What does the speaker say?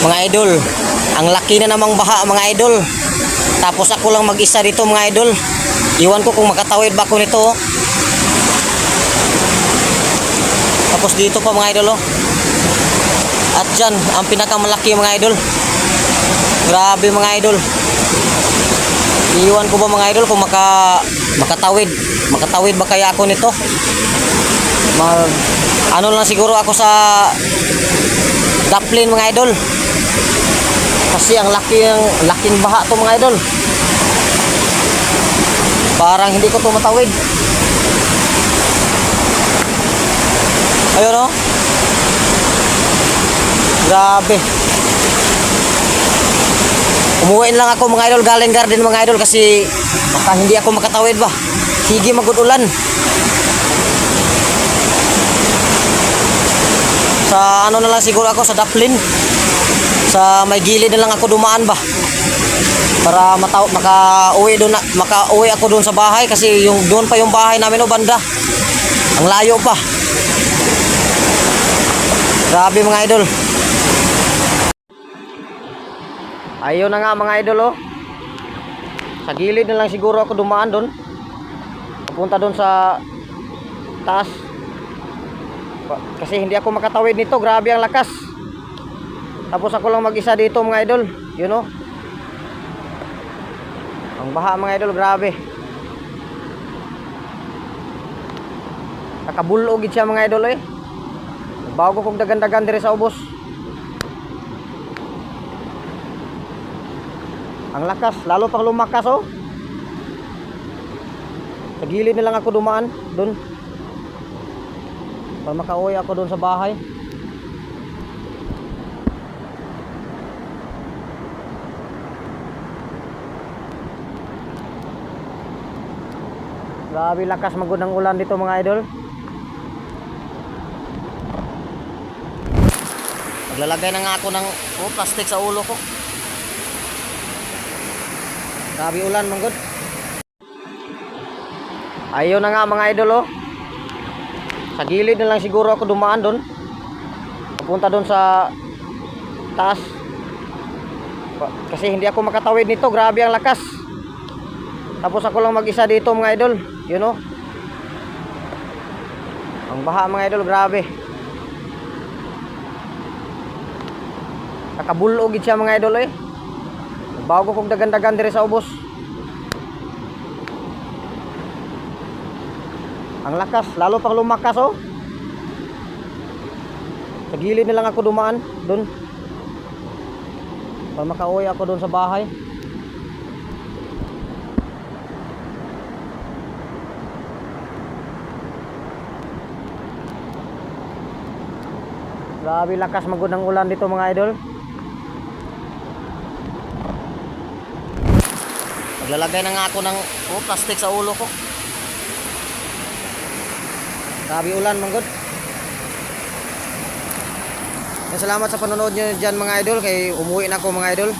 Mga idol, ang laki na namang baha mga idol. Tapos ako lang mag-isa dito mga idol. Iwan ko kung makatawid ba ako nito. Oh. Tapos dito pa mga idol. Oh. At dyan, ang pinakamalaki mga idol. Grabe mga idol. Iwan ko ba mga idol kung makatawid. Makatawid ba kaya ako nito? Ano lang siguro ako sa daplin mga idol. Kasi ang laking baha to mga idol. Parang hindi ko to matawid. Ayun oh. Grabe. Umuwi lang ako mga idol galing garden mga idol kasi baka hindi ako makatawid ba. Sige magudulan. Sa ano na lang siguro ako sa daplin. Sa may gilid na lang ako dumaan ba. Para makauwi ako doon sa bahay kasi yung doon pa yung bahay namin o banda. Ang layo pa. Grabe mga idol. Ayun na nga mga idol oh. Sa gilid na lang siguro ako dumaan doon. Papunta doon sa taas. Kasi hindi ako makatawid nito, grabe ang lakas. Tapos ako lang mag-isa dito mga idol. You know. Ang baha mga idol, grabe. Nakabulog gid siya mga idol eh. Bago kong dagan-dagan dire sa ubos. Ang lakas, lalo pang lumakas oh. Sa gilid na lang ako dumaan doon. Para makauwi ako doon sa bahay. Grabe lakas magud ng ulan dito mga idol. Maglalagay na nga ako ng plastic sa ulo ko. Grabe ulan manggod. Ayun na nga mga idol oh. Sa gilid na lang siguro ako dumaan doon. Papunta doon sa taas. Kasi hindi ako makatawid nito, grabe ang lakas. Tapos ako lang mag-isa dito mga idol. You know. Ang baha mga idol, grabe. Nakabulog gid siya mga idol eh. Bago kong dagan-dagan dire sa ubos. Ang lakas, lalo pang lumakas oh. Sa gilid na lang ako dumaan doon. Para makauwi ako doon sa bahay. Grabe lakas magud ng ulan dito mga idol. Maglalagay na nga ako ng plastic sa ulo ko. Grabe ulan manggod. Salamat sa panonood nyo dyan mga idol. Kay umuwi na ako mga idol.